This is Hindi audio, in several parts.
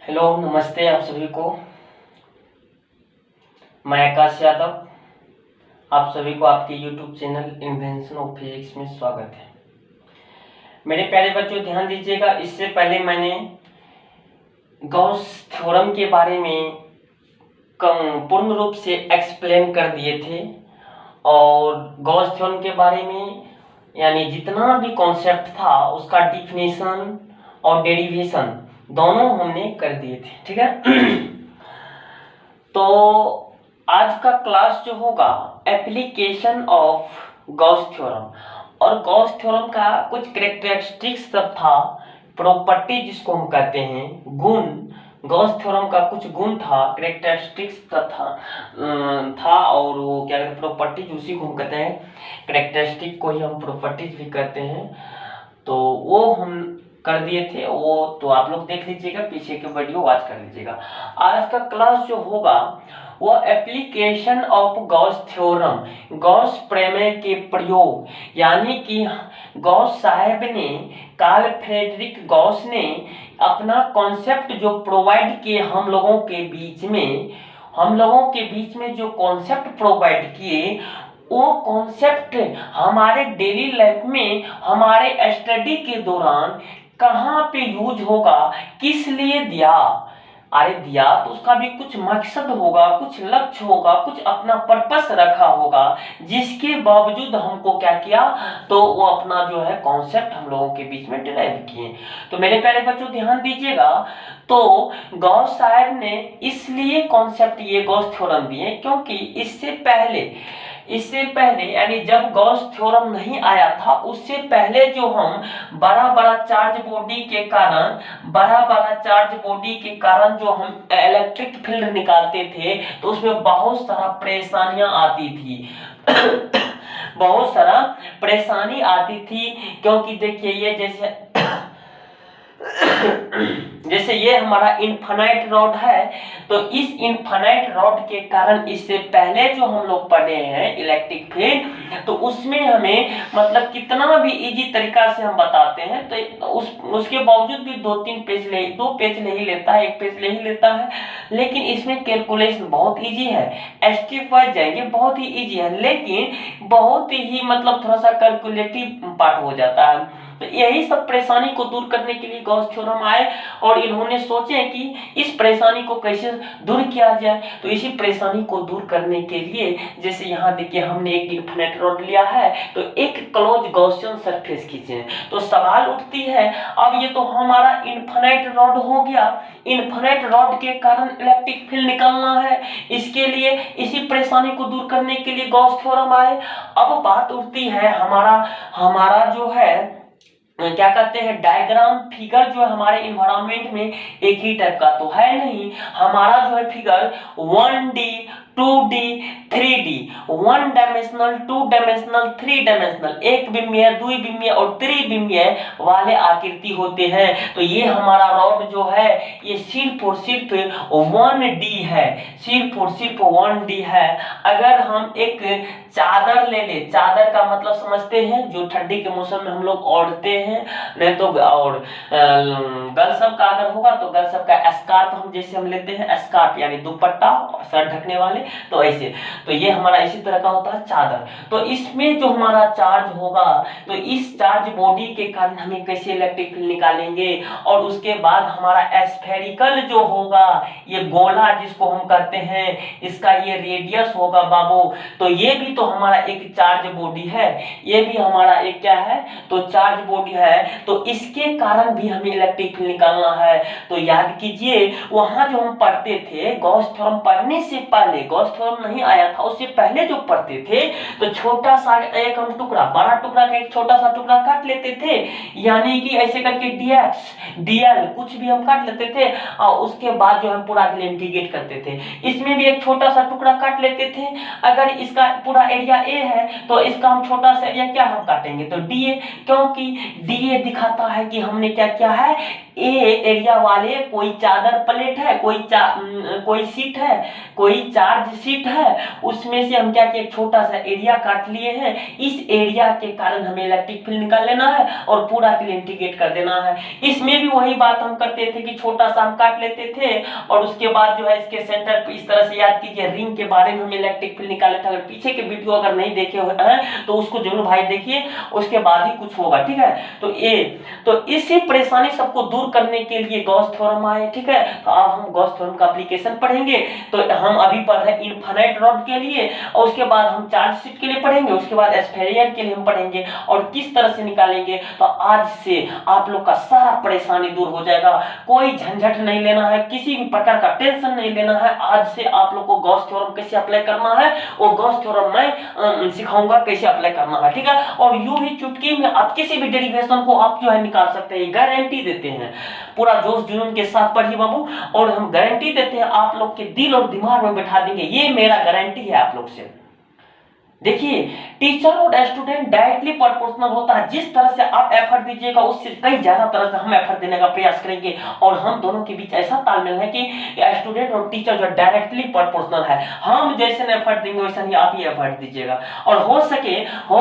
हेलो, नमस्ते आप सभी को। मैं आकाश यादव। आप सभी को आपके YouTube channel invention of physics में स्वागत है। मेरे प्यारे बच्चों, ध्यान दीजिएगा। इससे पहले मैंने गॉस थ्योरम के बारे में पूर्ण रूप से एक्सप्लेन कर दिए थे और गॉस थ्योरम के बारे में यानी जितना भी कॉन्सेप्ट था उसका डिफिनेशन और डेरिवेशन दोनों हमने कर दिए थे, ठीक है। तो आज का क्लास जो होगा एप्लीकेशन ऑफ गॉस थ्योरम, और गॉस थ्योरम का कुछ कैरेक्टरिस्टिक्स सब था, प्रॉपर्टी जिसको हम कहते हैं, गुण। गॉस थ्योरम का कुछ गुण था, कैरेक्टरिस्टिक्स था और वो क्या कहते हैं, प्रॉपर्टीज, उसी को हम कहते हैं कैरेक्टरिस्टिक को ही हम प्रॉपर्टीज भी कहते हैं। तो वो हम कर दिए थे, वो तो आप लोग देख लीजिएगा, पीछे के वीडियो वॉच कर लीजिएगा। आज का क्लास जो होगा वो application of Gauss theorem, Gauss प्रमेय के प्रयोग, यानी कि गॉस साहब ने, कार्ल फ्रेडरिक गॉस ने अपना कॉन्सेप्ट जो प्रोवाइड किए हम लोगों के बीच में जो कॉन्सेप्ट प्रोवाइड किए, वो कॉन्सेप्ट हमारे डेली लाइफ में, हमारे स्टडी के दौरान कहाँ पे यूज होगा, किस लिए दिया। अरे दिया तो उसका भी कुछ मकसद होगा, कुछ लक्ष्य होगा, कुछ अपना पर्पस रखा होगा, जिसके बावजूद हमको क्या किया, तो वो अपना जो है कॉन्सेप्ट हम लोगों के बीच में डिराइव किए। तो मेरे प्यारे बच्चों ध्यान दीजिएगा। तो गॉस साहब ने इसलिए कॉन्सेप्ट ये गॉस थ्योरम दिए क्योंकि इससे पहले यानी जब गॉस थ्योरम नहीं आया था, उससे पहले जो हम बड़ा बड़ा चार्ज बॉडी के कारण जो हम इलेक्ट्रिक फील्ड निकालते थे, तो उसमें बहुत सारा परेशानियां आती थी। बहुत सारा परेशानी आती थी क्योंकि देखिए ये जैसे ये हमारा इनफाइनाइट रॉड है, तो इस इनफाइनाइट रॉड के कारण इससे पहले जो हम लोग पढ़े हैं इलेक्ट्रिक फील्ड, तो उसमें हमें मतलब कितना भी इजी तरीका से हम बताते हैं, तो उसके बावजूद भी दो पेज ले ही लेता है, एक पेज ले ही लेता है। लेकिन इसमें कैलकुलेशन बहुत इजी है, स्टेप वाइज जाएंगे, बहुत ही इजी है, लेकिन बहुत ही मतलब थोड़ा सा कैलकुलेटिव पार्ट हो जाता है। तो यही सब परेशानी को दूर करने के लिए गॉस थ्योरम आए और इन्होंने सोचे कि इस परेशानी को कैसे दूर किया जाए। तो इसी परेशानी को दूर करने के लिए, जैसे यहाँ देखिए हमने एक इनफिनिट रॉड लिया है, तो एक क्लोज गॉसियन सरफेस खींचे, तो सवाल उठती है, अब ये तो हमारा इनफिनिट रॉड हो गया, इनफिनिट रॉड के कारण इलेक्ट्रिक फील्ड निकालना है, इसके लिए इसी परेशानी को दूर करने के लिए गॉस थ्योरम आए। अब बात उठती है हमारा जो है क्या कहते हैं, डायग्राम फिगर जो है हमारे इन्वायरमेंट में एक ही टाइप का तो है नहीं। हमारा जो है figure 1D 2D 3D, 1 dimensional, 2 dimensional, 3 dimensional, एक बिंबीय, द्वि बिंबीय और त्रिबिंबीय वाले आकृति होते हैं। तो ये हमारा रॉड जो है ये सिर्फ और सिर्फ 1D है, सिर्फ और सिर्फ 1D है। अगर हम एक चादर ले ले, चादर का मतलब समझते हैं जो ठंडी के मौसम में हम लोग ओढ़ते हैं, नहीं तो और गर्ल सब का अगर होगा तो गर्ल सब का स्कार्फ, हम जैसे हम लेते हैं स्कार्फ यानी दुपट्टा, सर ढकने वाले, तो ऐसे, तो ये हमारा इसी तरह का होता है चादर। तो इसमें जो हमारा चार्ज होगा, तो इस चार्ज बॉडी के कारण हमें कैसे इलेक्ट्रिक फील्ड निकालेंगे, और उसके बाद हमारा स्फेरिकल जो होगा, ये गोला जिसको हम कहते हैं, इसका ये रेडियस होगा बाबू, तो ये भी तो हमारा एक चार्ज बॉडी है, ये भी हमारा एक क्या है, तो चार्ज बॉडी है। तो इसके कारण भी हमें इलेक्ट्रिक फील्ड निकालना है। तो याद कीजिए वहां जो हम पढ़ते थे गॉस थ्योरम पढ़ने से पहले, गॉस थ्योरम नहीं आया था उससे पहले जो पढ़ते थे, तो छोटा सा एक हम टुकड़ा, बड़ा टुकड़ा का एक छोटा सा टुकड़ा काट लेते थे, यानी कि ऐसे करके dx dl कुछ भी हम काट लेते थे, और उसके बाद जो हम पूरा इंटीग्रेट करते थे। इसमें भी एक छोटा सा टुकड़ा काट लेते थे, अगर इसका पूरा एरिया a है तो इसका हम छोटा सा एरिया क्या हम काटेंगे, तो dA, क्योंकि dA दिखाता है कि हमने क्या किया है, ए एरिया वाले कोई चादर प्लेट है, कोई सीट है, कोई चार चार्ज शीट है उसमें से हम क्या किए, छोटा सा एरिया काट लिए हैं, इस एरिया के कारण हमें इलेक्ट्रिक फील्ड निकाल लेना है और पूरा के लिए इंटीग्रेट कर देना है। इसमें भी वही बात हम करते थे कि छोटा सा हम काट लेते थे और उसके बाद जो है इसके सेंटर पे इस तरह से याद कीजिए रिंग के बारे में हम इलेक्ट्रिक फील्ड निकाले थे। अगर पीछे के वीडियो अगर नहीं देखे हैं तो उसको जरूर भाई देखिए, उसके बाद ही कुछ होगा, ठीक है। तो इसी परेशानी सबको दूर करने के लिए गॉस थ्योरम आए, ठीक है। तो अब हम गॉस थ्योरम का एप्लीकेशन पढ़ेंगे। तो हम अभी पढ़ रहे हैं इनफाइनाइट रॉड के लिए और उसके बाद हम चार्ज शीट के लिए पढ़ेंगे, उसके बाद स्फेरिकल के लिए हम पढ़ेंगे और किस तरह से निकालेंगे। तो आज से आप लोग का सारा परेशानी दूर हो जाएगा, कोई झंझट नहीं लेना है, किसी भी प्रकार का टेंशन नहीं लेना है। आज से आप लोग को गॉस थ्योरम कैसे अप्लाई करना है वो गॉस थ्योरम मैं सिखाऊंगा कैसे अप्लाई करना है, ठीक है। और यूं ही चुटकी में आप किसी भी डेरिवेशन को आप जो है निकाल सकते हैं, गारंटी देते हैं। पूरा जोश जुनून के साथ पढ़िए बाबू, और हम गारंटी देते हैं आप लोग के दिल और दिमाग में बैठा देंगे, ये मेरा गारंटी है आप लोग से। देखिए टीचर और स्टूडेंट डायरेक्टली प्रोपोर्शनल होता है, जिस तरह से आप एफर्ट दीजिएगा उससे कई ज्यादा तरह से हम एफर्ट देने का प्रयास करेंगे और हम दोनों के बीच ऐसा तालमेल है कि स्टूडेंट और टीचर जो डायरेक्टली प्रोपोर्शनल है, हम जैसे एफर्ट देंगे वैसा ही आप ही एफर्ट दीजिएगा। और हो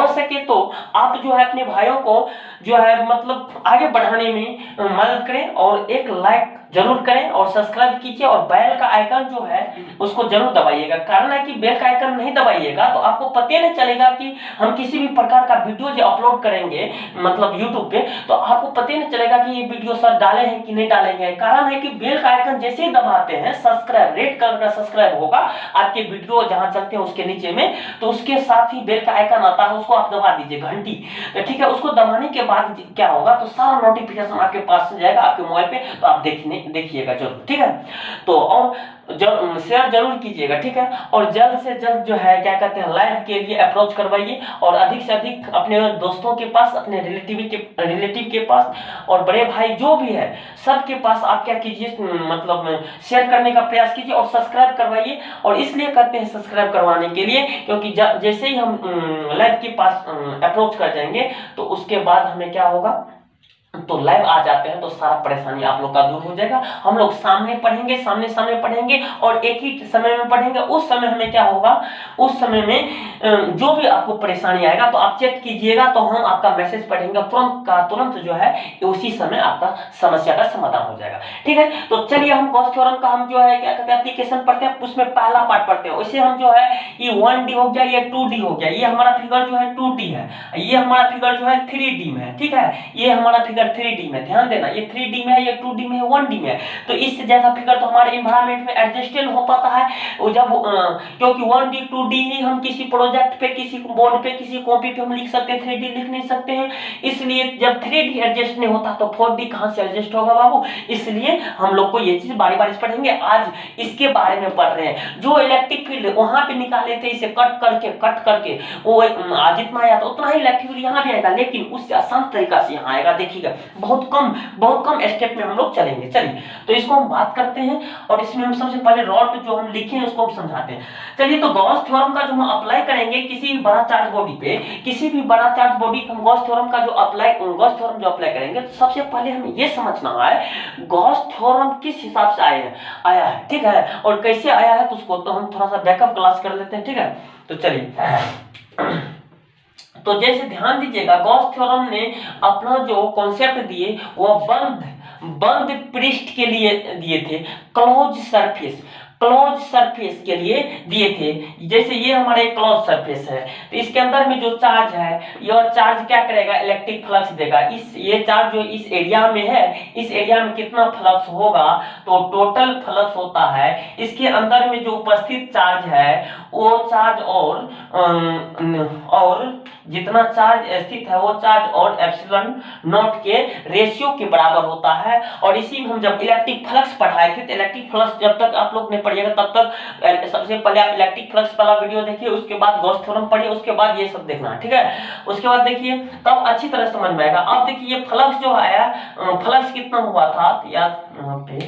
सके तो आप जो है अपने भाइयों को जो है मतलब आगे बढ़ाने में मदद करें और एक लाइक जरूर करें और सब्सक्राइब कीजिए और बेल का आइकन जो है उसको जरूर दबाइएगा। कारण है कि बेल का आइकन नहीं दबाइएगा तो आपको पता नहीं चलेगा कि हम किसी भी प्रकार का वीडियो जो अपलोड करेंगे मतलब यूट्यूब पे, तो आपको पता नहीं चलेगा कि ये वीडियो सर डाले हैं कि नहीं डालेंगे। कारण है कि बेल का आइकन जैसे ही दबाते हैं सब्सक्राइब रेड कलर का सब्सक्राइब होगा आपके वीडियो जहां चलते हैं उसके नीचे में, तो उसके साथ ही बेल का आइकन आता है, उसको आप दबा दीजिए घंटी, ठीक है। उसको दबाने के बाद क्या होगा तो सारा नोटिफिकेशन आपके पास से जाएगा आपके मोबाइल पे, तो आप देखिएगा जरूर, ठीक है। तो और शेयर जरूर कीजिएगा, ठीक है। और जल्द से जल्द जो है क्या कहते हैं लाइव के लिए अप्रोच करवाइए और अधिक से अधिक अपने दोस्तों के पास, अपने रिलेटिव के पास और बड़े भाई जो भी है सबके पास आप क्या कीजिए मतलब शेयर करने का प्रयास कीजिए और सब्सक्राइब करवाइए। और इसलिए कहते हैं सब्सक्राइब करवाने के लिए क्योंकि जैसे ही हम लाइव के पास अप्रोच कर जाएंगे तो उसके बाद हमें क्या होगा तो लाइव आ जाते हैं तो सारा परेशानी आप लोग का दूर हो जाएगा। हम लोग सामने पढ़ेंगे, सामने पढ़ेंगे और एक ही समय में पढ़ेंगे। उस समय हमें क्या होगा, उस समय में जो भी आपको परेशानी आएगा तो आप चेक कीजिएगा, तो हम आपका मैसेज पढ़ेंगे तुरंत का तुरंत जो है उसी समय आपका समस्या का समाधान हो जाएगा, ठीक है। तो चलिए हम गॉस थ्योरम का हम जो है क्या कहते हैं एप्लीकेशन पढ़ते हैं, उसमें पहला पार्ट पढ़ते हैं। वैसे हम जो है ये 1D हो गया, ये 2D हो गया, ये हमारा फिगर जो है 2D है, ये हमारा फिगर जो है 3D में है, ठीक है। ये हमारा फिगर 3D में, ध्यान देना ये 3D में है, ये 2D में है, 1D में है। तो इससे ज्यादा फिगर तो हमारे एनवायरनमेंट में एडजस्टेबल हो पाता है जब क्योंकि 1D 2D ही हम किसी प्रोजेक्ट पे, किसी बोर्ड पे, किसी कॉपी पे हम लिख सकते हैं, 3D लिख नहीं सकते हैं। इसलिए जब 3D एडजस्ट नहीं होता तो 4D कहां से एडजस्ट होगा बाबू। इसलिए हम लोग को ये चीज बारी बारी से पढ़ेंगे। आज इसके बारे में पढ़ रहे हैं, जो इलेक्ट्रिक फील्ड वहां पे निकाले थे इसे कट करके वो जितना आया था उतना ही इलेक्ट्रिक फील्ड यहाँ भी आएगा, लेकिन उससे आसान तरीका से यहाँ आएगा। देखिएगा बहुत कम स्टेप में हम लोग चलेंगे। चलिए तो इसको हम बात करते हैं और इसमें हम सबसे पहले रॉड जो हम लिखे हैं उसको हम समझाते हैं। चलिए तो गॉस थ्योरम का जो हम अप्लाई करेंगे किसी भी बड़ा चार्ज बॉडी पे, किसी भी बड़ा चार्ज बॉडी पे हम गॉस थ्योरम जो अप्लाई करेंगे तो सबसे पहले हमें यह समझना है गॉस थ्योरम किस हिसाब से आया है, ठीक है, और कैसे आया है। तो उसको तो हम थोड़ा सा बैकअप क्लास कर लेते हैं, ठीक है। तो चलिए तो जैसे ध्यान दीजिएगा गॉस थ्योरम ने अपना जो कॉन्सेप्ट दिए वो बंद पृष्ठ के लिए दिए थे, क्लोज सरफेस के लिए दिए थे। जैसे ये हमारे क्लोज सरफेस है तो इसके अंदर में जो चार्ज है यह चार्ज क्या करेगा, इलेक्ट्रिक फ्लक्स देगा। ये चार्ज जो इस एरिया में है, इस एरिया में कितना फ्लक्स होगा तो टोटल फ्लक्स होता है इसके अंदर में जो उपस्थित चार्ज है वो चार्ज और जितना चार्ज स्थित है वो चार्ज और एप्सिलॉन नॉट के रेशियो के बराबर होता है। और इसी में हम जब इलेक्ट्रिक फ्लक्स पढ़ाए थे तो इलेक्ट्रिक फ्लक्स जब तक आप लोग ने पढ़िएगा तब तक सबसे पहले आप इलेक्ट्रिक फ्लक्स वाला वीडियो देखिए, उसके बाद गॉस थ्योरम पढ़िए, उसके बाद ये सब देखना है, ठीक है। उसके बाद देखिए तब अच्छी तरह समझ में आएगा। अब देखिए ये फ्लक्स जो आया फ्लक्स कितना हुआ था तो याद पे,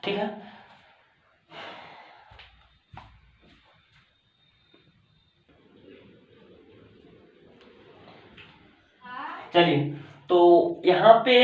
ठीक है। चलिए तो यहाँ पे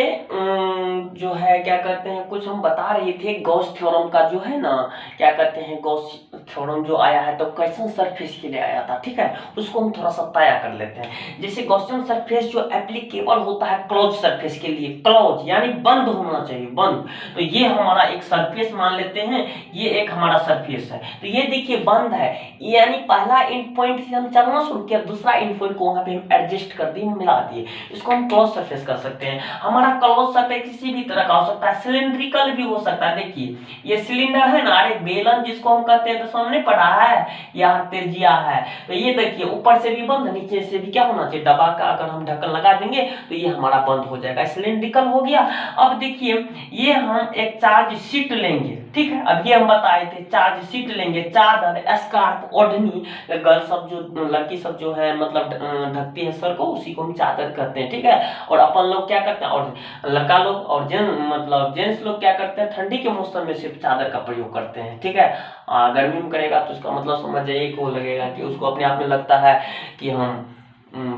जो है क्या कहते हैं, कुछ हम बता रहे थे गॉस थ्योरम का जो है ना, क्या कहते हैं गॉस थ्योरम जो आया है तो क्वेश्चन सरफेस के लिए आया था, ठीक है, उसको हम थोड़ा सा तय कर लेते हैं। जैसे गॉसियन सरफेस जो एप्लीकेबल होता है क्लोज सरफेस के लिए, क्लोज यानी बंद होना चाहिए, बंद, तो ये हमारा एक सरफेस मान लेते हैं, ये एक हमारा सरफेस है, तो ये देखिए बंद है, यानी पहला एंड पॉइंट से हम चलना शुरू किया, दूसरा एंड पॉइंट को वहां पे हम एडजस्ट कर दिए, मिला दिए, इसको हम क्लोज सरफेस कर सकते हैं। हमारा क्लोज सरफेस किसी भी तरह का हो सकता है, सिलिंड्रिकल भी हो सकता है। देखिए ये सिलेंडर है ना, अरे बेलन जिसको हम कहते हैं, तो सामने पड़ा है, यहाँ त्रिज्या है, तो ये देखिए ऊपर से भी बंद, नीचे से भी क्या होना चाहिए, दबा का अगर हम ढक्कन लगा देंगे तो ये हमारा बंद हो जाएगा, सिलिंड्रिकल हो गया। अब देखिए ये हम एक चार्ज शीट लेंगे, ठीक है, अभी हम बताए थे चार्ज शीट लेंगे, चादर, स्कार्फ, ओढ़नी, गर्ल सब जो लड़की सब जो है मतलब ढकती है सर को, उसी को हम चादर कहते हैं, ठीक है। और अपन लोग क्या करते हैं, और लड़का लोग और जेंट्स लोग क्या करते हैं, ठंडी के मौसम में सिर्फ चादर का प्रयोग करते हैं, ठीक है। गर्मी में करेगा तो उसका मतलब समझ जाइए को लगेगा कि उसको अपने आप में लगता है कि हम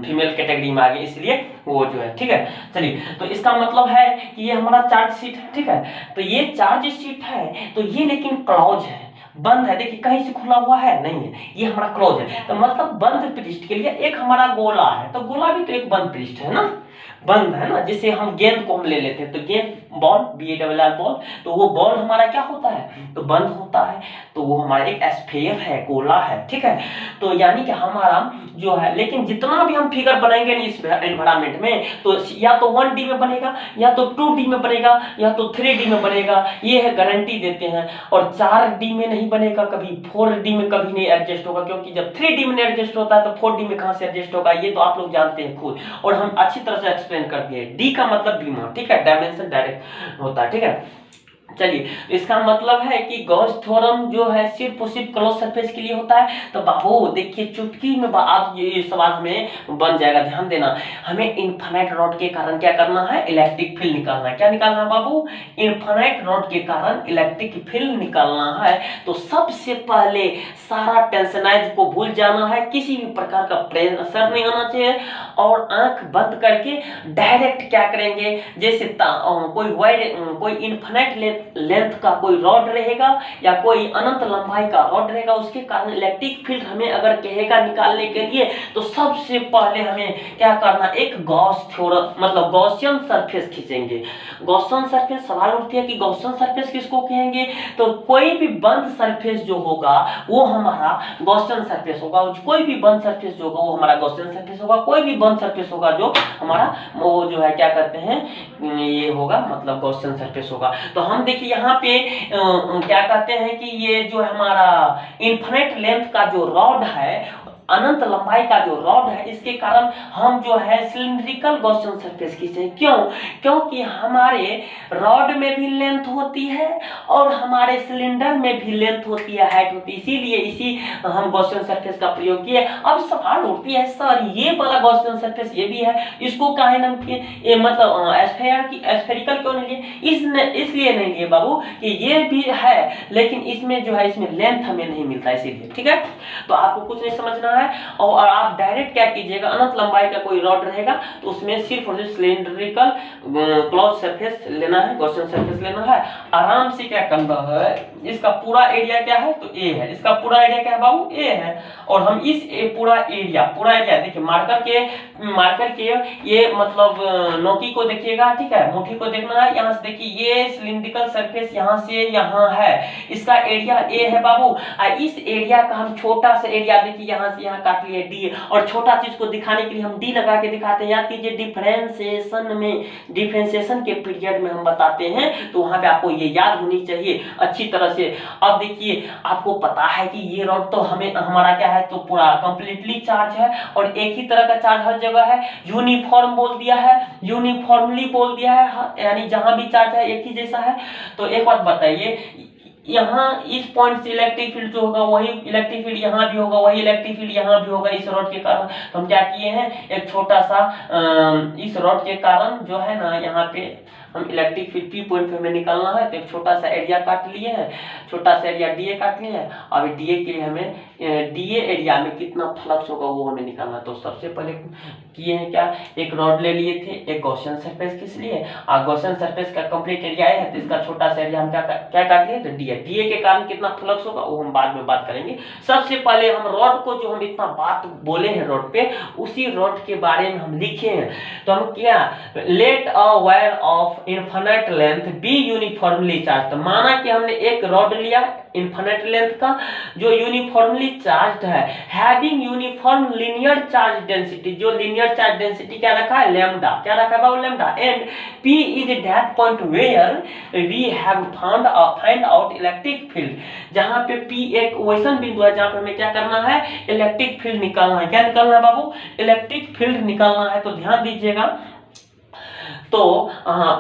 फीमेल कैटेगरी में आ गए, इसलिए वो जो है, ठीक है। चलिए, तो इसका मतलब है कि ये हमारा चार्ज शीट है, ठीक है, तो ये चार्ज शीट है, तो ये लेकिन क्लोज है, बंद है, देखिए कहीं से खुला हुआ है नहीं है, ये हमारा क्लोज है, तो मतलब बंद पृष्ठ के लिए एक हमारा गोला है, तो गोला भी तो एक बंद पृष्ठ है ना, बंद है ना, जिससे हम गेंद को हम ले लेते हैं, तो गेंद बॉल, BALL बॉल, तो वो बॉल हमारा क्या होता है, तो बंद होता है, तो वो हमारा एक स्फीयर है, गोला है, ठीक है। तो यानी कि हमारा जो है, लेकिन जितना भी हम फिगर बनाएंगे इस एनवायरमेंट में, तो या तो 1D में बनेगा, या तो 2D में बनेगा, या तो 3D में बनेगा, ये है गारंटी देते हैं। और 4D में नहीं बनेगा कभी, 4D में कभी नहीं एडजस्ट होगा, क्योंकि जब 3D में एडजस्ट होता है तो 4D में कहां से एडजस्ट होगा, ये तो आप लोग जानते हैं खुद, और हम अच्छी तरह से एक्सप्लेन कर दिए। डी का मतलब बीमा, ठीक है, डायमेंशन डायरेक्ट होता है, ठीक है। चलिए, इसका मतलब है कि गॉस थ्योरम जो है सिर्फ और सिर्फ क्लोज सरफेस के लिए होता है। तो बाबू देखिए चुटकी में आप ये सवाल हमें बन जाएगा, ध्यान देना, हमें इनफाइनाइट रॉड के कारण क्या करना है, इलेक्ट्रिक फील्ड निकालना है। क्या निकालना है बाबू, इनफाइनाइट रॉड के कारण इलेक्ट्रिक फील्ड निकालना है। तो सबसे पहले सारा टेंशनाइज को भूल जाना है, किसी भी प्रकार का प्रेशर नहीं आना चाहिए, और आंख बंद करके डायरेक्ट क्या करेंगे, जैसे कोई इनफाइनाइट लेंथ का कोई रॉड रहेगा या कोई अनंत लंबाई का रॉड रहेगा, उसके कारण इलेक्ट्रिक फील्ड हमें अगर कहेगा निकालने के लिए, तो सबसे पहले हमें क्या करना, एक गॉस थ्योरम मतलब गॉसियन सरफेस खींचेंगे। गॉसियन सरफेस, सवाल उठती है कि गॉसियन सरफेस किसको कहेंगे, तो कोई भी बंद सरफेस जो होगा वो हमारा गॉसियन सरफेस होगा, कोई भी बंद सरफेस जो होगा वो हमारा गॉसियन सरफेस होगा, कोई भी बंद सरफेस होगा जो हमारा वो जो है क्या कहते हैं, ये होगा मतलब गॉसियन सरफेस होगा। तो हम देखिए यहाँ पे क्या कहते हैं कि ये जो हमारा इन्फिनिट लेंथ का जो रॉड है, अनंत लंबाई का जो रॉड है, इसके कारण हम जो है सिलिंड्रिकल गॉसियन सरफेस खींचे। क्यों, क्योंकि हमारे रॉड में भी लेंथ होती है और हमारे सिलेंडर में भी लेंथ होती है, हाइट होती है, इसीलिए इसी हम गॉसियन सरफेस का प्रयोग किए। अब सवाल उठती है सर ये वाला गॉसियन सरफेस ये भी है, इसको काहे नाम किए, मतलब स्फेरिकल क्यों नहीं लिए, इसलिए नहीं लिए बाबू कि ये भी है लेकिन इसमें जो है इसमें लेंथ हमें नहीं मिलता, इसीलिए, ठीक है। तो आपको कुछ नहीं समझना है, और आप डायरेक्ट क्या कीजिएगा, अनंत लंबाई का कोई रॉड रहेगा तो उसमें सिर्फ और सिर्फ सिलिंड्रिकल क्लोज सरफेस लेना है, गॉसियन सरफेस लेना है, आराम से क्या करना है, इसका पूरा एरिया क्या है, तो ए है, इसका पूरा एरिया क्या है बाबू, ए है, और हम इस पूरा एरिया देखिए मार्कर के ये मतलब नोकी को देखिएगा, ठीक है, मुट्ठी को देखना है, यहाँ से देखिए ये सिलिंड्रिकल सरफेस यहाँ से यहाँ है, इसका एरिया ए है बाबू, इस एरिया का हम छोटा सा एरिया देखिए यहाँ से यहाँ काट लिए डी, और छोटा चीज को दिखाने के लिए हम डी लगा के दिखाते हैं। याद कीजिए डिफरेंशिएशन के पीरियड में हम बताते हैं, तो वहां पे आपको ये याद होनी चाहिए अच्छी तरह से। अब देखिए आपको पता है कि ये रॉड तो हमारा क्या है, तो पूरा कंप्लीटली चार्ज है और एक ही तरह का चार्ज हर जगह है, यूनिफॉर्म बोल दिया है, यूनिफॉर्मली बोल दिया है, यानी जहां भी चार्ज है एक ही जैसा है। तो एक बात बताइए, यहाँ इस पॉइंट से इलेक्ट्रिक फील्ड जो होगा वही इलेक्ट्रिक फील्ड यहाँ भी होगा, वही इलेक्ट्रिक फील्ड यहाँ भी होगा इस रॉड के कारण। तो हम क्या किए हैं, एक छोटा सा इस रॉड के कारण जो है ना यहाँ पे हम इलेक्ट्रिक फील्ड P पॉइंट पे हमें निकालना है, तो एक छोटा सा एरिया काट लिए हैं, छोटा सा एरिया DA काट लिए हैं। अब DA के लिए हमें DA एरिया में कितना फ्लक्स होगा वो हमें निकालना है। तो सबसे पहले किए हैं क्या, एक रॉड ले लिए थे, एक गॉसियन सरफेस किस लिए, गॉसियन सरफेस का कंप्लीट एरिया है, तो इसका छोटा सा एरिया हम क्या काट लिए, तो DA के कारण कितना फ्लक्स होगा वो हम बाद में बात करेंगे। सबसे पहले हम रॉड को, जो हम इतना बात बोले हैं रॉड पे, उसी रॉड के बारे में हम लिखे हैं। तो हम क्या, let a wire of infinite length be uniformly charge, माना कि हमने एक रॉड लिया इनफाइनाइट लेंथ का जो यूनिफॉर्मली चार्ज्ड है, having uniform linear charge density, जो लीनियर चार्ज डेंसिटी क्या रखा है, लैम्डा, क्या रखा है बाबू, lambda, and P is that point where we have find out electric field, जहां पे P एक वैसा बिंदु है जहां पे हमें क्या करना है, इलेक्ट्रिक फील्ड निकालना है। क्या निकालना है बाबू, इलेक्ट्रिक फील्ड निकालना है। तो ध्यान दीजिएगा, तो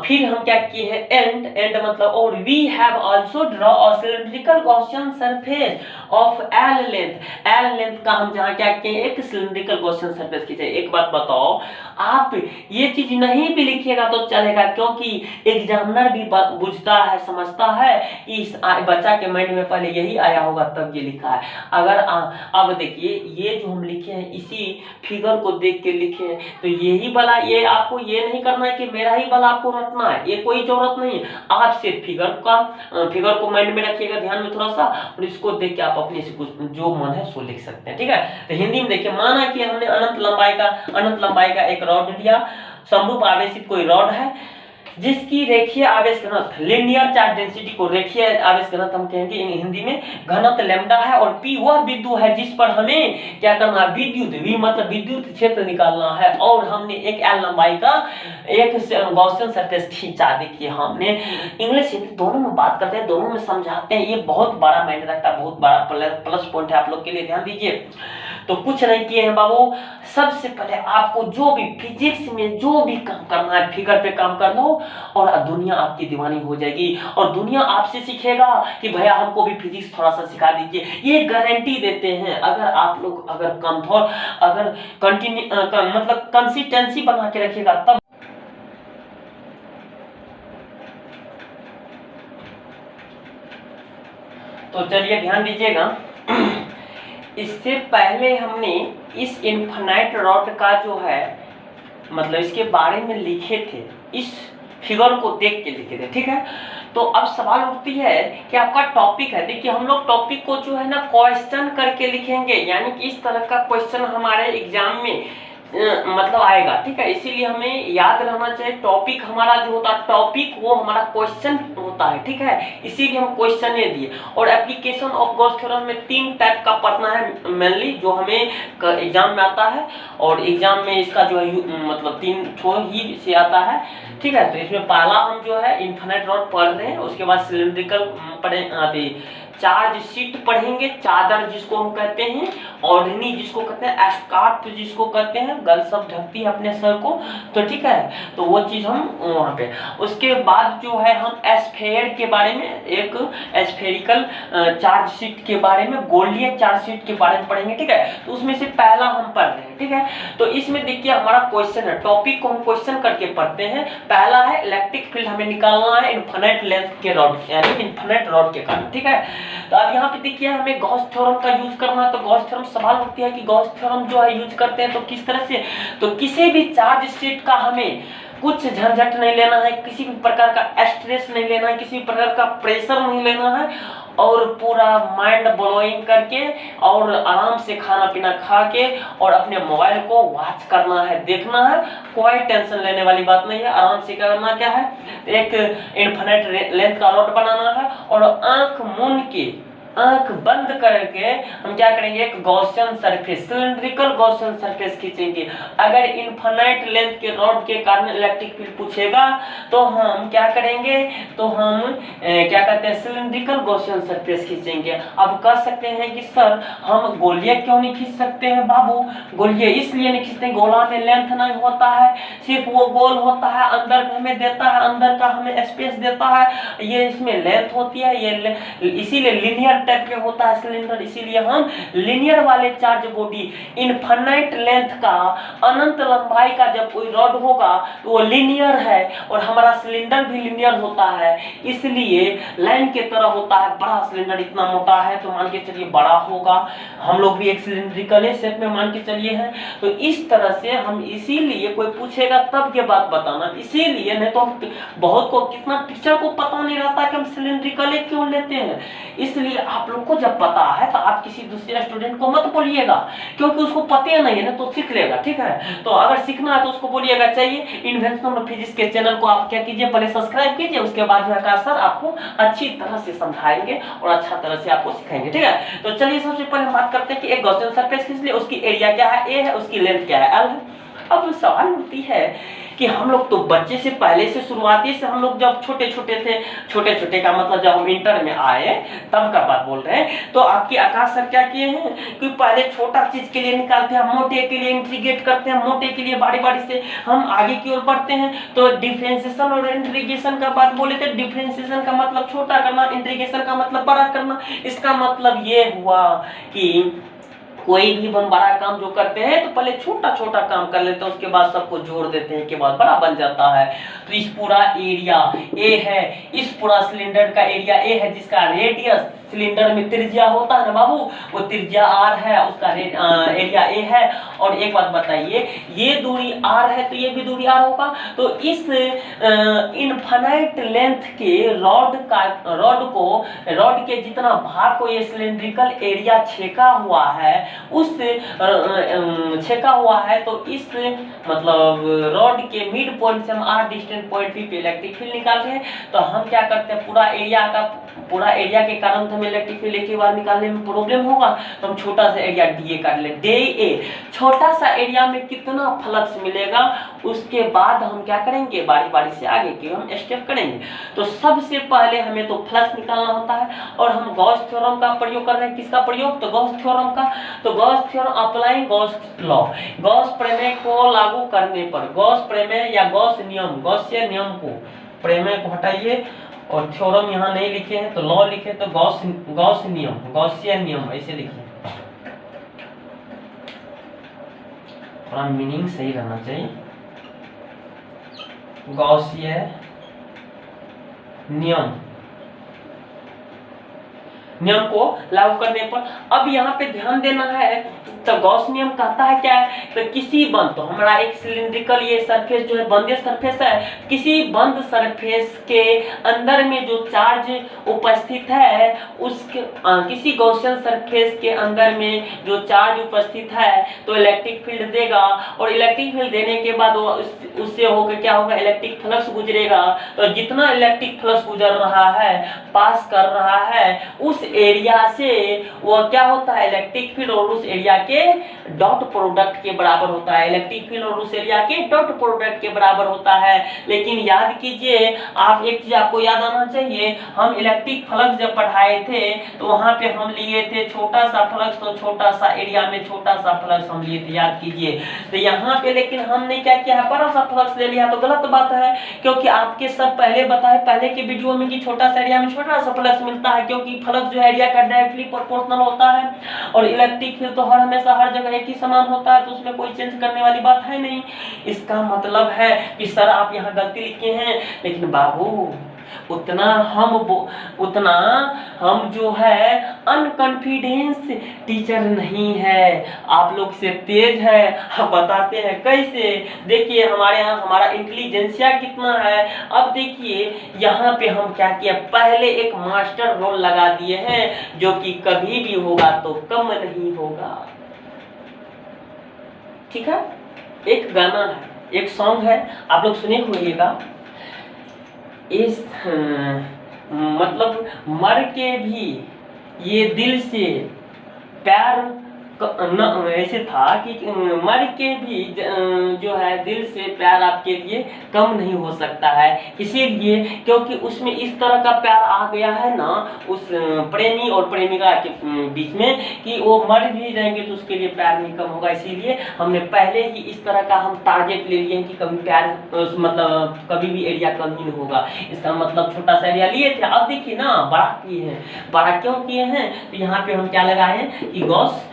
फिर हम क्या किए हैं, एंड मतलब, और we have also draw a cylindrical Gaussian surface of L length का हम जहां क्या किए, एक सिलिंड्रिकल गॉसियन सरफेस खींचे। एक बात बताओ, आप ये चीज नहीं भी लिखिएगा तो चलेगा, क्योंकि एग्जामिनर भी बुझता है, समझता है कि इस बच्चा के माइंड में पहले यही आया होगा तब ये लिखा है। अगर अब देखिए, ये जो हम लिखे हैं इसी फिगर को देख के लिखे हैं, तो यही वाला, ये आपको ये नहीं करना है कि मेरा ही वाला आपको रटना है, ये कोई जरूरत नहीं है। आप सिर्फ फिगर को माइंड में रखिएगा, ध्यान में थोड़ा सा, और इसको देख के आप अपने से कुछ जो मन है सो लिख सकते हैं, ठीक है। तो हिंदी में देखिए, माना कि हमने अनंत लंबाई का एक रॉड लिया, समरूप आवेशित कोई रॉड है जिसकी रेखीय आवेश घनत्व, लीनियर चार्ज डेंसिटी को रेखीय आवेश घनत्व हम कहेंगे हिंदी में, घनत्व लैम्डा है, और P वह बिंदु है जिस पर हमें क्या करना है, विद्युत, V मतलब विद्युत क्षेत्र निकालना है, और हमने एक L लंबाई का एक गॉसियन सरफेस खींचा। देखिए, हमने इंग्लिश हिंदी दोनों में बात करते हैं, दोनों में समझाते हैं, ये बहुत बड़ा मायने रखता है, बहुत बड़ा प्लस पॉइंट है आप लोग के लिए, ध्यान दीजिए। तो कुछ नहीं किए हैं बाबू, सबसे पहले आपको जो भी फिजिक्स में जो भी काम करना है, फिगर पे काम कर लो, और दुनिया आपकी दीवानी हो जाएगी, और दुनिया आपसे सीखेगा कि भैया हमको भी फिजिक्स थोड़ा सा सिखा दीजिए। ये गारंटी देते हैं, अगर आप लोग अगर मतलब कंसिस्टेंसी बना के रखिएगा तब। तो चलिए ध्यान दीजिएगा, इससे पहले हमने इस इनफाइनाइट रॉड का जो है मतलब इसके बारे में लिखे थे, इस फिगर को देख के लिखे थे, ठीक है। तो अब सवाल उठती है कि आपका टॉपिक है, देखिए हम लोग टॉपिक को जो है ना क्वेश्चन करके लिखेंगे, यानी कि इस तरह का क्वेश्चन हमारे एग्जाम में मतलब आएगा, ठीक है। इसीलिए हमें याद रहना चाहिए, टॉपिक हमारा जो होता है, टॉपिक वो हमारा क्वेश्चन होता है, ठीक है। इसीलिए हम क्वेश्चन ये दिए। और एप्लीकेशन ऑफ गॉस थ्योरम में 3 टाइप का पढ़ना है मेनली, जो हमें एग्जाम में आता है, और एग्जाम में इसका जो है मतलब 3 ठो ही से आता है, ठीक है। तो इसमें पहला हम जो है इनफाइनाइट रॉड पढ़ रहे हैं, उसके बाद सिलिंड्रिकल पढ़े, चार्ज शीट पढ़ेंगे, चादर जिसको हम कहते हैं, ओढ़नी जिसको कहते हैं, स्कार्फ जिसको कहते हैं, गर्ल सब ढकती है अपने सर को, तो ठीक है। तो वो चीज हम वहाँ पे, उसके बाद जो है हम एस्फेयर के बारे में, एक एस्फेरिकल चार्ज शीट के बारे में, गोलीय चार्ज शीट के बारे में पढ़ेंगे, ठीक है। तो उसमें से पहला हम पढ़ रहे हैं, ठीक है। तो इसमें देखिए हमारा क्वेश्चन है, टॉपिक को हम क्वेश्चन करके पढ़ते हैं। पहला है इलेक्ट्रिक फील्ड हमें निकालना है इनफाइनाइट लेंथ के रॉड, यानी इनफाइनाइट रॉड के कारण, ठीक है। तो अब यहाँ पे देखिए हमें गॉस थ्योरम का यूज करना है। तो गॉस थ्योरम सवाल उठती है कि गॉस थ्योरम जो है यूज करते हैं तो किस तरह से, तो किसी भी चार्ज शीट का हमें कुछ झंझट नहीं लेना है, किसी भी प्रकार का स्ट्रेस नहीं लेना है, किसी भी प्रकार का प्रेशर नहीं लेना है, और पूरा माइंड ब्लोइंग करके और आराम से खाना पीना खा के और अपने मोबाइल को वॉच करना है, देखना है, कोई टेंशन लेने वाली बात नहीं है। आराम से करना क्या है, एक इनफाइनाइट लेंथ का रॉड बनाना है, और आंख मूंद के, आंख बंद करके हम क्या करेंगे, एक Gaussian surface, cylindrical Gaussian surface खींचेंगे। अगर इनफाइनाइट लेंथ के रॉड के कारण इलेक्ट्रिक फील्ड पूछेगा तो हम क्या करेंगे, तो हम क्या कहते हैं, सिलिंड्रिकल गॉसियन सरफेस खींचेंगे। अब कह सकते हैं कि सर हम गोलीय क्यों नहीं खींच सकते हैं बाबू, गोलीय इसलिए नहीं खींचते, गोला में लेंथ नहीं होता है, सिर्फ वो गोल होता है, अंदर में हमें देता है, अंदर का हमें स्पेस देता है, ये इसमें लेंथ होती है, ये इसीलिए लीनियर लिनियर टाइप में होता है सिलेंडर, इसीलिए हम लिनियर वाले चार्ज बॉडी, इनफाइनाइट लेंथ का, अनंत लंबाई का जब कोई रॉड होगा तो वो लिनियर है, और हमारा सिलेंडर भी लिनियर होता है, इसलिए लाइन के तरह होता है। बड़ा सिलेंडर इतना मोटा है तो मान के चलिए बड़ा होगा, हम लोग भी एक सिलिंड्रिकल शेप में मान के चलिए हैं। तो इस तरह से हम, इसीलिए कोई पूछेगा तब ये बात बताना, इसीलिए नहीं तो हम बहुत को कितना टीचर को पता नहीं रहता कि हम सिलिंड्रिकल क्यों लेते हैं। इसलिए आप लोग को जब पता है तो आप किसी दूसरे स्टूडेंट को मत बोलिएगा, क्योंकि उसको पता नहीं है ना तो सीख लेगा, ठीक है। तो अगर सीखना है तो उसको बोलिएगा। चाहिए इन्वेंशन ऑफ फिजिक्स के चैनल को आप क्या कीजिए, पहले सब्सक्राइब कीजिए, उसके बाद जो है सर आपको अच्छी तरह से समझाएंगे और अच्छा तरह से आपको सिखाएंगे, ठीक है। तो चलिए सबसे पहले हम बात करते हैं कि एक गॉसियन सरफेस खींच लिए, उसकी एरिया क्या है, ए है, उसकी लेंथ क्या है, एल है। अब सवाल उठती है कि हम लोग तो बच्चे से पहले से शुरुआती से हम लोग जब छोटे छोटे थे, छोटे छोटे का मतलब जब हम इंटर में आए तब का बात बोल रहे हैं, तो आपके आकाश सर क्या किए हैं कि पहले छोटा चीज के लिए निकालते हैं, मोटे के लिए इंटीग्रेट करते हैं, मोटे के लिए बारी बारी से हम आगे की ओर बढ़ते हैं। तो डिफरेंशिएशन और इंटीग्रेशन का बात बोले थे, डिफरेंशिएशन का मतलब छोटा करना, इंटीग्रेशन का मतलब बड़ा करना। इसका मतलब ये हुआ कि कोई भी हम बड़ा काम जो करते हैं तो पहले छोटा छोटा काम कर लेते हैं, उसके बाद सबको जोड़ देते हैं, के बाद बड़ा बन जाता है। तो इस पूरा एरिया ए है, इस पूरा सिलेंडर का एरिया ए है, जिसका रेडियस सिलेंडर में त्रिज्या होता है ना बाबू, वो त्रिज्या r है, उसका एरिया ए है। और एक बात बताइए, ये दूरी r है तो ये भी दूरी r होगा। तो इस इनफाइनाइट लेंथ के रॉड के जितना भाग को ये सिलेंड्रिकल एरिया छेका हुआ है, उस छेका हुआ है, तो इस मतलब रॉड के मिड पॉइंट से हम r डिस्टेंट पॉइंट पे इलेक्ट्रिक फील्ड निकाल रहे हैं। तो हम क्या करते हैं, पूरा एरिया के कारण हमें इलेक्ट्रिक फील्ड एक ही बार निकालने में प्रॉब्लम होगा, तो हम छोटा सा एरिया डीए कर ले। डीए छोटा सा एरिया में कितना फ्लक्स मिलेगा, उसके बाद हम क्या करेंगे, बारी बारी से आगे की हम स्टेप करेंगे। तो सबसे पहले हमें तो फ्लक्स निकालना होता है, और हम गॉस थ्योरम का प्रयोग कर रहे हैं। किसका प्रयोग, तो गॉस थ्योरम का। तो Gauss theorem applying Gauss law, Gauss प्रमेय को लागू करने पर, गॉस प्रमेय या गॉस नियम, गॉसियन नियम को, प्रमेय को हटाइए और थ्योरम यहाँ नहीं लिखे हैं तो लॉ लिखे, तो गॉस नियम, गॉसियन नियम ऐसे लिखिए, थोड़ा मीनिंग सही रहना चाहिए। गॉसियन नियम को लागू करने पर, अब यहाँ पे ध्यान देना है, तो गॉस नियम कहता है क्या है, तो किसी बंद, तो हमारा एक सिलिंड्रिकल ये सरफेस जो है बंद सरफेस है, किसी बंद सरफेस के अंदर में जो चार्ज उपस्थित है, उसके किसी गॉसियन सरफेस के अंदर में जो चार्ज उपस्थित है तो इलेक्ट्रिक फील्ड देगा, और इलेक्ट्रिक फील्ड देने के बाद वो उससे होकर क्या होगा, इलेक्ट्रिक फ्लक्स गुजरेगा। तो जितना इलेक्ट्रिक फ्लक्स गुजर रहा है, पास कर रहा है, उस एरिया से वो क्या होता है, इलेक्ट्रिक फील्ड और उस एरिया के डॉट प्रोडक्ट के बराबर होता है, इलेक्ट्रिक फील्ड और उस एरिया के डॉट प्रोडक्ट के बराबर होता है। लेकिन याद कीजिए आप, एक चीज आपको याद आना चाहिए, हम इलेक्ट्रिक फ्लक्स जब पढ़ाए थे तो वहां पे हम लिए थे छोटा सा फ्लक्स, तो छोटा सा एरिया में छोटा सा फ्लक्स हम लिए थे, याद कीजिए। तो यहाँ पे लेकिन हमने क्या किया है, बड़ा सा फ्लक्स ले लिया, तो गलत बात है, क्योंकि आपके सब पहले बताए पहले के वीडियो में कि छोटा सा एरिया में छोटा सा फ्लक्स मिलता है, क्योंकि फ्लक्स जो एरिया का डायरेक्टली प्रोपोर्शनल होता है, और इलेक्ट्रिक फील्ड तो हमेशा हर जगह एक ही समान होता है, तो उसमें कोई चेंज करने वाली बात है नहीं। इसका मतलब है कि सर आप यहाँ गलती लिखे हैं, लेकिन बाबू उतना हम जो है अनकॉन्फिडेंस टीचर नहीं है, आप लोग से तेज है। हम बताते हैं कैसे, देखिए हमारे यहाँ हमारा इंटेलिजेंसिया कितना है। अब देखिए यहाँ पे हम क्या किया, पहले एक मास्टर रोल लगा दिए हैं, जो कि कभी भी होगा तो कम नहीं होगा, ठीक है। एक गाना है, एक सॉन्ग है, आप लोग सुने होइएगा, इस मतलब मर के भी ये दिल से प्यार ऐसे था कि मर के भी जो है दिल से प्यार आपके लिए कम नहीं हो सकता है, इसीलिए क्योंकि उसमें इस तरह का प्यार आ गया है ना उस प्रेमी और प्रेमिका के बीच में कि वो मर भी जाएंगे तो उसके लिए प्यार नहीं कम होगा। इसीलिए हमने पहले ही इस तरह का हम टारगेट ले लिए हैं कि कभी प्यार मतलब कभी भी एरिया कम ही नहीं होगा। इसका मतलब छोटा सा एरिया लिए थे, अब देखिए ना बड़ा किए हैं। बड़ा क्यों किए हैं? तो यहाँ पे हम क्या लगाए हैं कि गॉस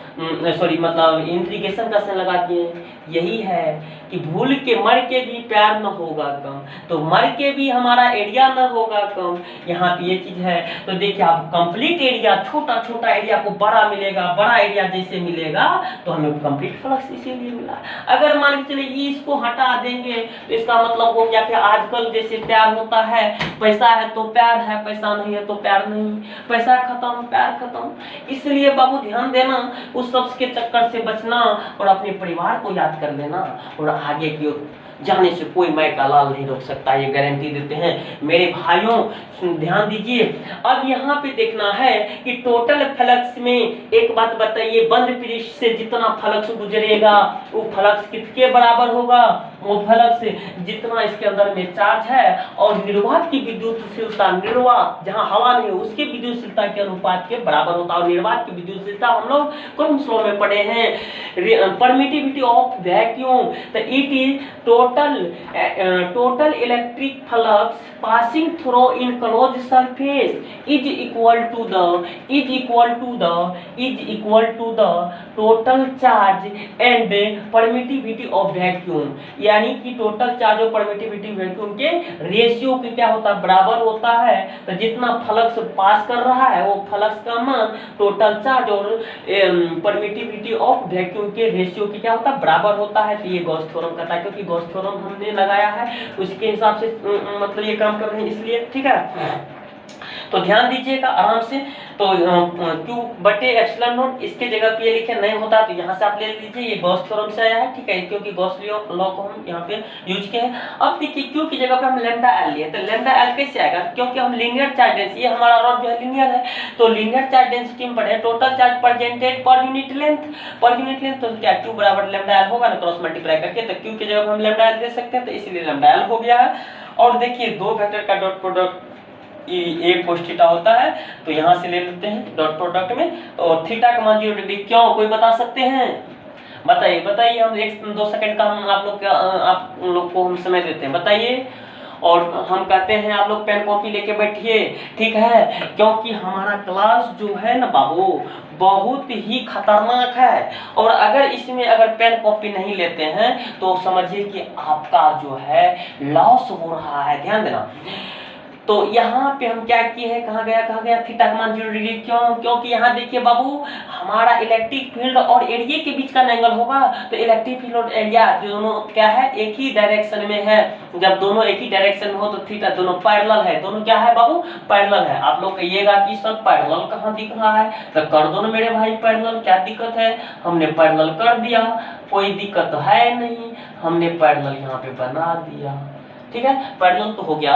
सॉरी मतलब इंट्रीगेशन का साइन लगा दिए। यही है कि भूल के मर के भी प्यार न होगा कम, तो मर के भी हमारा एरिया न होगा कम। यहाँ पे ये चीज है। तो देखिए आप कंप्लीट एरिया, छोटा छोटा एरिया को बड़ा मिलेगा, बड़ा एरिया जैसे मिलेगा तो हमें कंप्लीट फ्लक्स इसीलिए मिला। अगर मान के चलिए इसको हटा देंगे तो इसका मतलब हो गया कि आजकल जैसे प्यार होता है, पैसा है तो प्यार है, पैसा नहीं है तो प्यार नहीं, पैसा खत्म प्यार खत्म। इसलिए बाबू ध्यान देना, उस सब के चक्कर से बचना और अपने परिवार को याद कर लेना, और आगे की ओर जाने से कोई मैं का लाल नहीं रोक सकता, ये गारंटी देते हैं मेरे भाइयों। ध्यान दीजिए, अब यहाँ पे देखना है कि टोटल फ्लक्स में एक बात बताइए, बंद पृष्ठ से जितना फ्लक्स गुजरेगा वो फ्लक्स किसके बराबर होगा? वो फ्लक्स जितना इसके अंदर में चार्ज है और निर्वात की विद्युतशीलता, निर्वात जहाँ हवा नहीं है उसकी विद्युतशीलता के अनुपात के बराबर होता है। और निर्वात की विद्युतशीलता हम लोग कौन स्लो में पढ़े हैं, परमिटिविटी ऑफ वैक्यूम। तो it is total electric flux passing through enclosed surface is equal to the total charge and permittivity of vacuum। यानी कि टोटल चार्ज और परमिटिविटी वैक्यूम के रेशियो के क्या होता है? बराबर होता है। तो जितना फ्लक्स पास कर रहा है वो फ्लक्स का मान टोटल चार्ज और परमिटिविटी ऑफ वैक्यूम के रेशियो के क्या होता है? बराबर होता है। तो ये गॉस थ्योरम कहता है, क्योंकि गॉस थ्योरम हमने लगाया है उसके हिसाब से मतलब ये काम कर रहे हैं, इसलिए ठीक है। तो ध्यान दीजिएगा आराम से। तो Q बटे एप्सिलॉन नॉट इसके जगह पे लिखे नहीं होता तो यहाँ से आप ले लीजिए, ये गॉस थ्योरम से आया है, ठीक है, क्योंकि गॉस लॉ को हम यहाँ पे यूज किए हैं। अब देखिए Q की जगह पे हम लैम्डा एल लिए, तो लैम्डा एल कैसे आएगा? क्योंकि हम लीनियर चार्ज डेंसिटी, ये हमारा रॉड जो है लीनियर है, तो लीनियर चार्ज डेंसिटी में पढ़े total charge presented per unit length, तो क्या Q बराबर लैम्डा एल होगा ना, क्रॉस मल्टीप्लाई करके, तो Q की जगह हम लैम्डा एल दे सकते हैं, तो इसलिए लैम्डा एल हो गया है। और देखिए दो वेक्टर का डॉट प्रोडक्ट ए कोस थीटा होता है, तो यहाँ से ले लेते हैं डॉट प्रोडक्ट में, और थीटा का मान 0 डिग्री। क्यों, कोई बता सकते हैं? बताइए हम 1-2 सेकंड का हम आप लोग को हम समय देते हैं, बताइए। और हम कहते हैं आप लोग पेन कॉपी लेके बैठिए, ठीक है, क्योंकि हमारा क्लास जो है ना बाबू बहुत ही खतरनाक है, और अगर इसमें अगर पेन कॉपी नहीं लेते हैं तो समझिए कि आपका जो है लॉस हो रहा है। ध्यान देना। तो यहाँ पे हम क्या किए हैं, कहाँ गया थीटा का मान 0 डिग्री। क्योंकि यहाँ देखिए बाबू हमारा इलेक्ट्रिक फील्ड और एरिया के बीच का एंगल होगा, तो इलेक्ट्रिक फील्ड और एरिया दोनों क्या है? एक ही डायरेक्शन में है। जब दोनों एक ही डायरेक्शन में हो तो थीटा दोनों पैरेलल है, दोनों क्या है बाबू? पैरेलल है। आप लोग कहिएगा कि सर पैरेलल कहाँ दिख रहा है, तो कर दो ना मेरे भाई पैरेलल, क्या दिक्कत है? हमने पैरेलल कर दिया, कोई दिक्कत है नहीं, हमने पैरेलल यहाँ पे बना दिया, ठीक है, पैरेलल तो हो गया।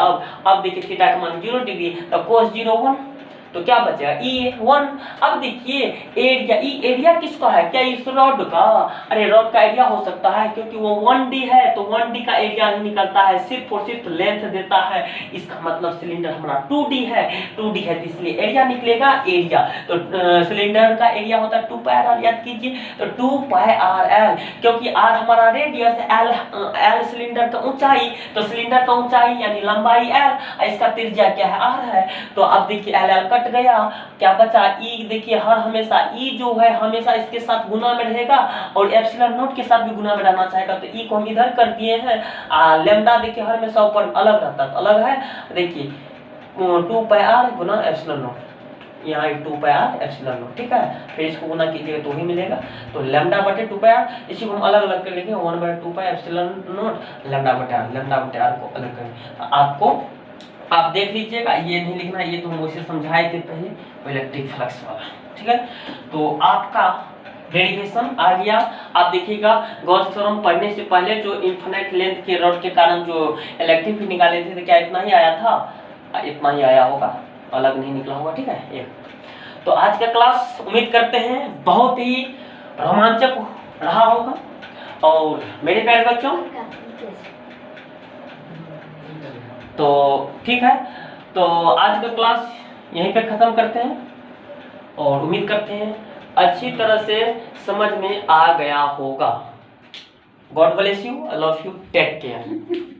अब देखिए थीटा का मान 0 डिग्री, तो cos 0 1, तो क्या बचेगा? E1। अब देखिए एरिया किसका है? क्या इस रॉड का? अरे रॉड का एरिया हो सकता है क्योंकि वो 1D है, तो 1D का एरिया ही निकलता है, सिर्फ और सिर्फ लेंथ देता है। इसका मतलब सिलेंडर हमारा 2D है, तो इसलिए एरिया निकलेगा एरिया। तो सिलेंडर का एरिया होता है 2πr, याद कीजिए, तो 2πrl, क्योंकि r हमारा रेडियस, l सिलेंडर का ऊंचाई, तो सिलेंडर का ऊंचाई यानी लंबाई l, इसका त्रिज्या क्या है? r है। तो अब देखिए l कट गया, क्या बचा? ई। देखिए हर हमेशा ई जो है हमेशा इसके साथ गुना में रहेगा और एप्सिलॉन नॉट के साथ भी गुना में रहना चाहेगा, तो ई को हम इधर कर दिए हैं। लैम्डा देखिए हर हमेशा ऊपर अलग रहता है, तो अलग है। देखिए 2πr गुना एप्सिलॉन नॉट, यहाँ 2πr एप्सिलॉन नॉट, ठीक है, फिर इसको गुना कीजिएगा तो ही मिलेगा। तो लैम्डा बटे 2πr, इसी को हम अलग अलग कर लेंगे, 1/2π एप्सिलॉन नॉट लैम्डा बटे r को अलग करेंगे। आपको आप देख लीजिएगा, ये नहीं लिखना, ये तो हम उसे समझाए थे पहले इलेक्ट्रिक फ्लक्स वाला, ठीक है। तो आपका डेरिवेशन आ गया। आप देखिएगा गॉस थ्योरम पढ़ने से पहले जो इन्फिनिट लेंथ के रॉड के कारण जो इलेक्ट्रिक फील्ड निकाले थे, तो क्या इतना ही आया था? इतना ही आया होगा, अलग नहीं निकला होगा, ठीक है। तो आज का क्लास उम्मीद करते हैं बहुत ही रोमांचक रहा होगा। और मेरे प्यारे बच्चों, तो ठीक है, तो आज का क्लास यहीं पे ख़त्म करते हैं और उम्मीद करते हैं अच्छी तरह से समझ में आ गया होगा। God bless you, I love you, take care.